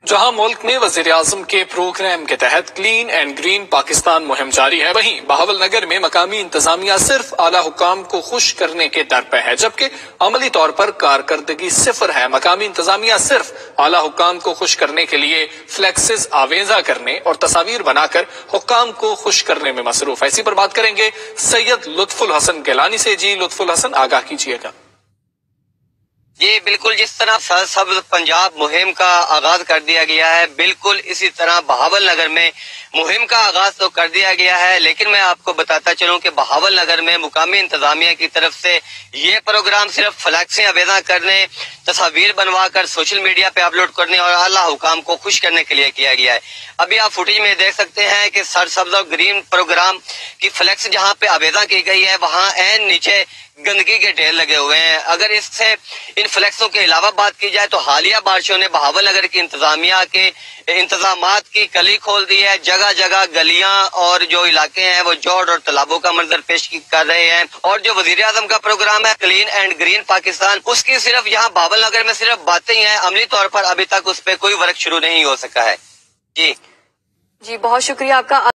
जहां मुल्क में वजीर आजम के प्रोग्राम के तहत क्लीन एंड ग्रीन पाकिस्तान मुहिम जारी है, वहीं बहावल नगर में मकामी इंतजामिया सिर्फ आला हुकाम को खुश करने के दर पे है, जबकि अमली तौर पर कारकर्दगी सिफर है। मकामी इंतजामिया सिर्फ आला हुकाम को खुश करने के लिए फ्लेक्सेस आवेजा करने और तस्वीर बनाकर हुकाम को खुश करने में मसरूफ है। इसी पर बात करेंगे सैयद लुत्फुल हसन गिलानी से। जी लुत्फुल हसन, आगाह कीजिएगा। जी बिल्कुल, जिस तरह सरसब्ज पंजाब मुहिम का आगाज कर दिया गया है, बिल्कुल इसी तरह बहावल नगर में मुहिम का आगाज तो कर दिया गया है। लेकिन मैं आपको बताता चलूं कि बहावल नगर में मुकामी इंतजामिया की तरफ से ये प्रोग्राम सिर्फ फ्लैक्सें आवेदन करने, तस्वीर बनवा कर सोशल मीडिया पे अपलोड करने और आला हुकाम को खुश करने के लिए किया गया है। अभी आप फुटेज में देख सकते हैं कि सरसब्ज और ग्रीन प्रोग्राम की फ्लैक्स जहाँ पे आवेदन की गई है, वहाँ एन नीचे गंदगी के ढेर लगे हुए हैं। अगर इससे इन फ्लैक्सों के अलावा बात की जाए तो हालिया बारिशों ने बहावल नगर की इंतजामिया के इंतजामात की कली खोल दी है। जगह जगह गलियां और जो इलाके हैं वो जोड़ और तालाबों का मंजर पेश कर रहे हैं। और जो वजीर आजम का प्रोग्राम है क्लीन एंड ग्रीन पाकिस्तान, उसकी सिर्फ यहाँ बहावल नगर में सिर्फ बातें ही हैं, अमली तौर पर अभी तक उस पर कोई वर्क शुरू नहीं हो सका है। जी बहुत शुक्रिया आपका।